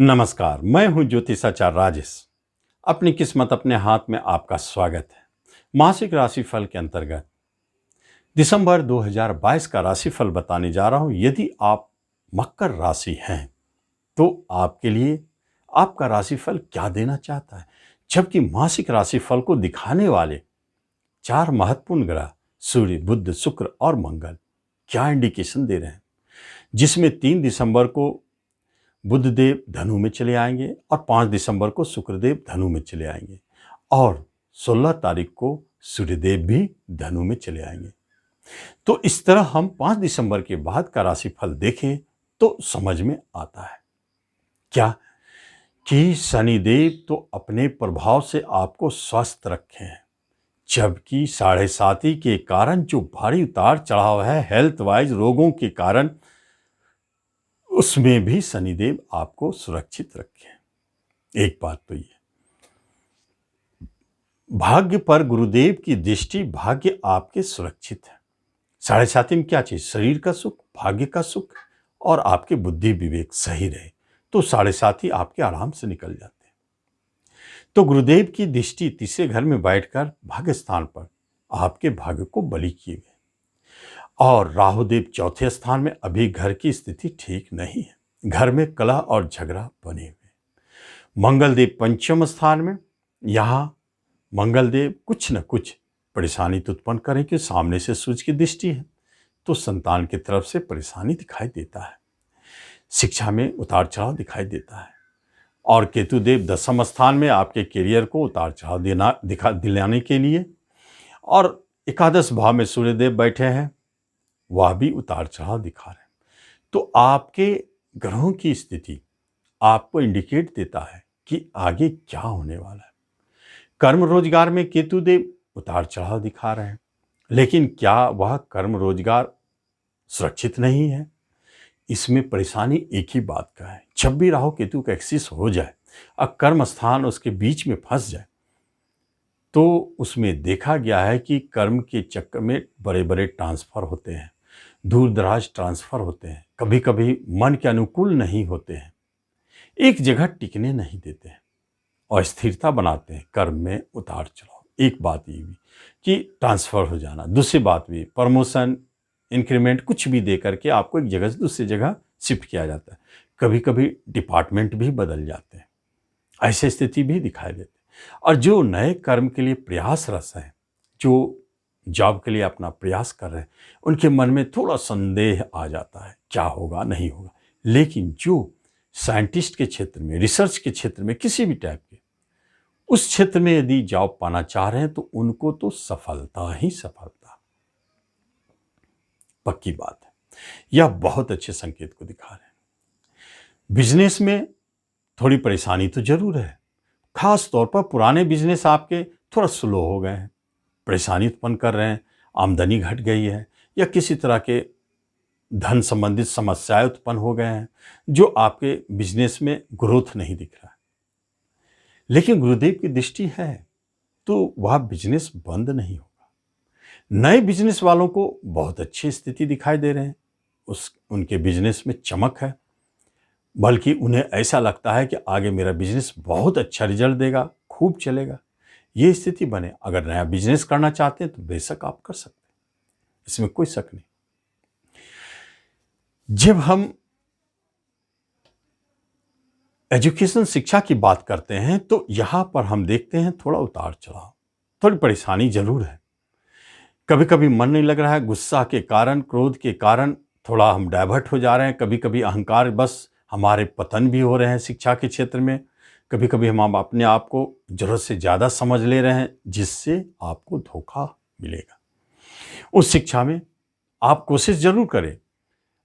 नमस्कार, मैं हूं ज्योतिषाचार्य राजेश। अपनी किस्मत अपने हाथ में आपका स्वागत है। मासिक राशिफल के अंतर्गत दिसंबर 2022 का राशिफल बताने जा रहा हूं। यदि आप मकर राशि हैं तो आपके लिए आपका राशिफल क्या देना चाहता है, जबकि मासिक राशिफल को दिखाने वाले 4 महत्वपूर्ण ग्रह सूर्य, बुध, शुक्र और मंगल क्या इंडिकेशन दे रहे हैं, जिसमें 3 दिसंबर को बुधदेव धनु में चले आएंगे और 5 दिसंबर को शुक्रदेव धनु में चले आएंगे और 16 तारीख को सूर्यदेव भी धनु में चले आएंगे। तो इस तरह हम 5 दिसंबर के बाद का राशिफल देखें तो समझ में आता है क्या कि शनिदेव तो अपने प्रभाव से आपको स्वस्थ रखे हैं, जबकि 7.5 के कारण जो भारी उतार चढ़ाव है हेल्थ वाइज रोगों के कारण, उसमें भी शनिदेव आपको सुरक्षित रखें। एक बात तो ये, भाग्य पर गुरुदेव की दृष्टि, भाग्य आपके सुरक्षित है। 7.5 में क्या चाहिए? शरीर का सुख, भाग्य का सुख और आपके बुद्धि विवेक सही रहे तो 7.5 आपके आराम से निकल जाते हैं। तो गुरुदेव की दृष्टि तीसरे घर में बैठकर भाग्य स्थान पर आपके भाग्य को बलि किए गए और राहुदेव चौथे स्थान में। अभी घर की स्थिति ठीक नहीं है, घर में कलह और झगड़ा बने हुए। मंगलदेव पंचम स्थान में, यहाँ मंगलदेव कुछ न कुछ परेशानी तो उत्पन्न करें कि सामने से सूर्य की दृष्टि है तो संतान की तरफ से परेशानी दिखाई देता है, शिक्षा में उतार चढ़ाव दिखाई देता है। और केतुदेव दसम स्थान में आपके करियर को उतार चढ़ाव दिलाने के लिए, और एकादश भाव में सूर्यदेव बैठे हैं, वह भी उतार चढ़ाव दिखा रहे हैं। तो आपके ग्रहों की स्थिति आपको इंडिकेट देता है कि आगे क्या होने वाला है। कर्म रोजगार में केतुदेव उतार चढ़ाव दिखा रहे हैं, लेकिन क्या वह कर्म रोजगार सुरक्षित नहीं है? इसमें परेशानी एक ही बात का है, जब भी राहु केतु का एक्सिस हो जाए और कर्म स्थान उसके बीच में फंस जाए तो उसमें देखा गया है कि कर्म के चक्कर में बड़े बड़े ट्रांसफर होते हैं, दूर दराज ट्रांसफर होते हैं, कभी कभी मन के अनुकूल नहीं होते हैं, एक जगह टिकने नहीं देते हैं, अस्थिरता बनाते हैं, कर्म में उतार चढ़ाव। एक बात ये भी कि ट्रांसफ़र हो जाना, दूसरी बात भी प्रमोशन, इंक्रीमेंट कुछ भी दे करके आपको एक जगह से दूसरी जगह शिफ्ट किया जाता है, कभी कभी डिपार्टमेंट भी बदल जाते हैं, ऐसी स्थिति भी दिखाई देती है। और जो नए कर्म के लिए प्रयासरत हैं, जो जॉब के लिए अपना प्रयास कर रहे हैं, उनके मन में थोड़ा संदेह आ जाता है क्या होगा नहीं होगा। लेकिन जो साइंटिस्ट के क्षेत्र में, रिसर्च के क्षेत्र में, किसी भी टाइप के उस क्षेत्र में यदि जॉब पाना चाह रहे हैं तो उनको तो सफलता ही सफलता, पक्की बात है। यह बहुत अच्छे संकेत को दिखा रहे हैं। बिजनेस में थोड़ी परेशानी तो जरूर है, खास तौर पर पुराने बिजनेस आपके थोड़ा स्लो हो गए हैं, परेशानी उत्पन्न कर रहे हैं, आमदनी घट गई है या किसी तरह के धन संबंधित समस्याएं उत्पन्न हो गए हैं, जो आपके बिजनेस में ग्रोथ नहीं दिख रहा है। लेकिन गुरुदेव की दृष्टि है तो वह बिजनेस बंद नहीं होगा। नए बिजनेस वालों को बहुत अच्छी स्थिति दिखाई दे रहे हैं, उनके बिजनेस में चमक है, बल्कि उन्हें ऐसा लगता है कि आगे मेरा बिजनेस बहुत अच्छा रिजल्ट देगा, खूब चलेगा। ये स्थिति बने। अगर नया बिजनेस करना चाहते हैं तो बेशक आप कर सकते हैं, इसमें कोई शक नहीं। जब हम एजुकेशन, शिक्षा की बात करते हैं तो यहां पर हम देखते हैं थोड़ा उतार चढ़ाव, थोड़ी परेशानी जरूर है। कभी कभी मन नहीं लग रहा है, गुस्सा के कारण, क्रोध के कारण थोड़ा हम डाइवर्ट हो जा रहे हैं, कभी कभी अहंकार बस हमारे पतन भी हो रहे हैं शिक्षा के क्षेत्र में, कभी कभी हम अपने आप को जरूरत से ज़्यादा समझ ले रहे हैं, जिससे आपको धोखा मिलेगा। उस शिक्षा में आप कोशिश जरूर करें।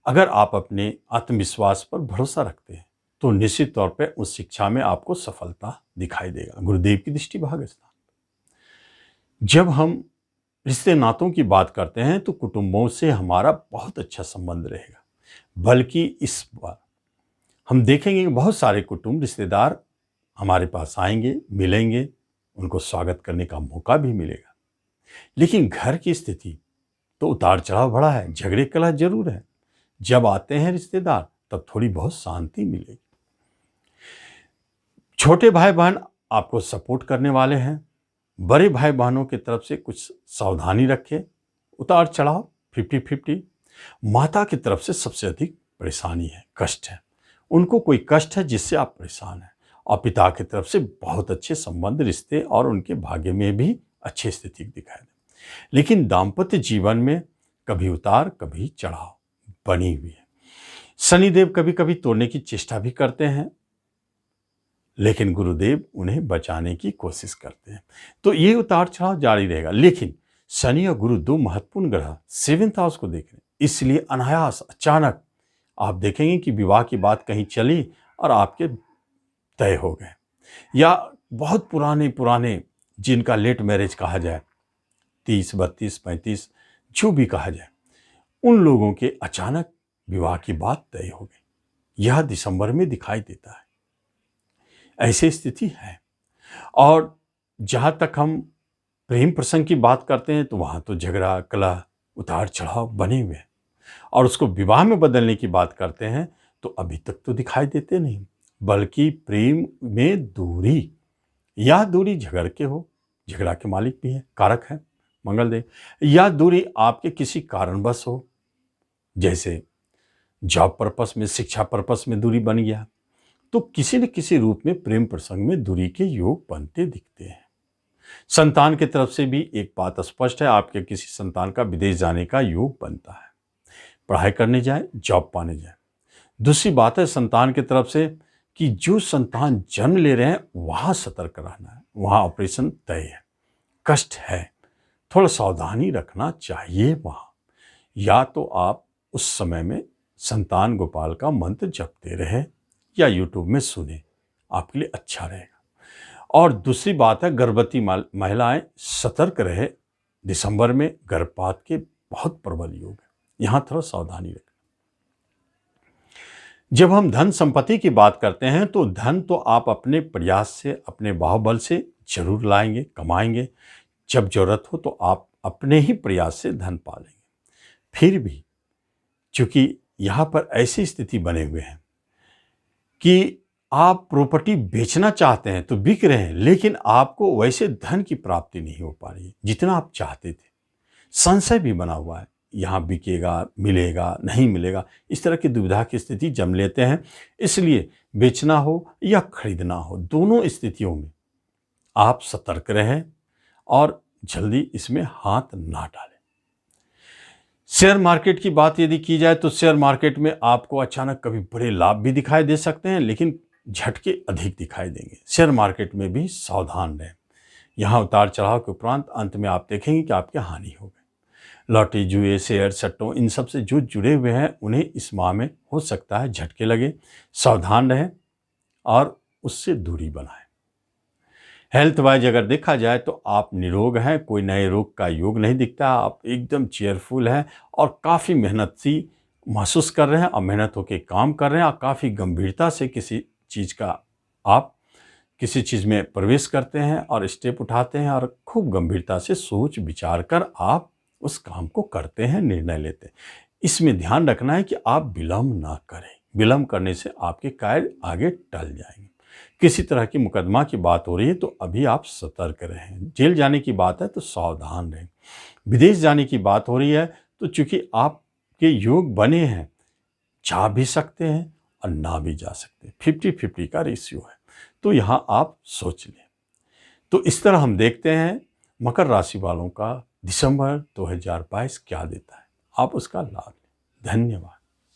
अगर आप अपने आत्मविश्वास पर भरोसा रखते हैं तो निश्चित तौर पर उस शिक्षा में आपको सफलता दिखाई देगा। गुरुदेव की दृष्टि भाग्य स्थान। जब हम रिश्ते नातों की बात करते हैं तो कुटुंबों से हमारा बहुत अच्छा संबंध रहेगा, बल्कि इस बार हम देखेंगे कि बहुत सारे कुटुंब, रिश्तेदार हमारे पास आएंगे, मिलेंगे, उनको स्वागत करने का मौका भी मिलेगा। लेकिन घर की स्थिति तो उतार चढ़ाव बड़ा है, झगड़े कलह जरूर है। जब आते हैं रिश्तेदार तब थोड़ी बहुत शांति मिलेगी। छोटे भाई बहन आपको सपोर्ट करने वाले हैं। बड़े भाई बहनों की तरफ से कुछ सावधानी रखें। उतार चढ़ाव 50-50। माता की तरफ से सबसे अधिक परेशानी है, कष्ट है। उनको कोई कष्ट है जिससे आप परेशान हैं। और पिता की तरफ से बहुत अच्छे संबंध, रिश्ते और उनके भाग्य में भी अच्छी स्थिति दिखाई दे। लेकिन दाम्पत्य जीवन में कभी उतार कभी चढ़ाव बनी हुई है। शनिदेव कभी कभी तोड़ने की चेष्टा भी करते हैं, लेकिन गुरुदेव उन्हें बचाने की कोशिश करते हैं। तो ये उतार चढ़ाव जारी रहेगा। लेकिन शनि और गुरु दो महत्वपूर्ण ग्रह 7th हाउस को देख रहे हैं, इसलिए अनायास अचानक आप देखेंगे कि विवाह की बात कहीं चली और आपके तय हो गए, या बहुत पुराने पुराने जिनका लेट मैरिज कहा जाए, 30, 32, 35 जो भी कहा जाए, उन लोगों के अचानक विवाह की बात तय हो गई। यह दिसंबर में दिखाई देता है, ऐसी स्थिति है। और जहां तक हम प्रेम प्रसंग की बात करते हैं तो वहां तो झगड़ा, कलह, उतार चढ़ाव बने हुए हैं। और उसको विवाह में बदलने की बात करते हैं तो अभी तक तो दिखाई देते नहीं, बल्कि प्रेम में दूरी, या दूरी झगड़ के हो, झगड़ा के मालिक भी है, कारक है मंगलदेव, या दूरी आपके किसी कारणवश हो, जैसे जॉब पर्पस में, शिक्षा पर्पस में दूरी बन गया, तो किसी न किसी रूप में प्रेम प्रसंग में दूरी के योग बनते दिखते हैं। संतान की तरफ से भी एक बात स्पष्ट है, आपके किसी संतान का विदेश जाने का योग बनता है, पढ़ाई करने जाए, जॉब पाने जाए। दूसरी बात है संतान की तरफ से कि जो संतान जन्म ले रहे हैं वहां सतर्क रहना है, वहां ऑपरेशन तय है, कष्ट है, थोड़ा सावधानी रखना चाहिए वहां। या तो आप उस समय में संतान गोपाल का मंत्र जपते रहे या यूट्यूब में सुने, आपके लिए अच्छा रहेगा। और दूसरी बात है गर्भवती महिलाएं सतर्क रहे, दिसंबर में गर्भपात के बहुत प्रबल योग है, यहां थोड़ा सावधानी रखें। जब हम धन संपत्ति की बात करते हैं तो धन तो आप अपने प्रयास से, अपने बाहुबल से जरूर लाएंगे, कमाएंगे। जब जरूरत हो तो आप अपने ही प्रयास से धन पालेंगे। फिर भी चूंकि यहाँ पर ऐसी स्थिति बने हुए हैं कि आप प्रॉपर्टी बेचना चाहते हैं तो बिक रहे हैं, लेकिन आपको वैसे धन की प्राप्ति नहीं हो पा रही है जितना आप चाहते थे। संशय भी बना हुआ है, यहाँ बिकेगा, मिलेगा, नहीं मिलेगा, इस तरह की दुविधा की स्थिति जम लेते हैं। इसलिए बेचना हो या खरीदना हो, दोनों स्थितियों में आप सतर्क रहें और जल्दी इसमें हाथ ना डालें। शेयर मार्केट की बात यदि की जाए तो शेयर मार्केट में आपको अचानक कभी बड़े लाभ भी दिखाई दे सकते हैं, लेकिन झटके अधिक दिखाई देंगे। शेयर मार्केट में भी सावधान रहें। यहाँ उतार चढ़ाव के उपरांत अंत में आप देखेंगे कि आपकी हानि हो गई। लॉटरी, जुए, शेयर, सट्टों, इन सब से जो जुड़े हुए हैं उन्हें इस माह में हो सकता है झटके लगे। सावधान रहें और उससे दूरी बनाएं। हेल्थ वाइज अगर देखा जाए तो आप निरोग हैं, कोई नए रोग का योग नहीं दिखता, आप एकदम चेयरफुल हैं और काफ़ी मेहनत सी महसूस कर रहे हैं और मेहनत होकर काम कर रहे हैं और काफ़ी गंभीरता से किसी चीज़ का आप किसी चीज़ में प्रवेश करते हैं और स्टेप उठाते हैं और खूब गंभीरता से सोच विचार कर आप उस काम को करते हैं, निर्णय लेते हैं। इसमें ध्यान रखना है कि आप विलम्ब ना करें, विलम्ब करने से आपके कार्य आगे टल जाएंगे। किसी तरह की मुकदमा की बात हो रही है तो अभी आप सतर्क रहें। जेल जाने की बात है तो सावधान रहें। विदेश जाने की बात हो रही है तो चूंकि आपके योग बने हैं, जा भी सकते हैं और ना भी जा सकते, 50-50 का रेशियो है, तो यहाँ आप सोच लें। तो इस तरह हम देखते हैं मकर राशि वालों का दिसंबर 2022 क्या देता है, आप उसका लाभ लें। धन्यवाद।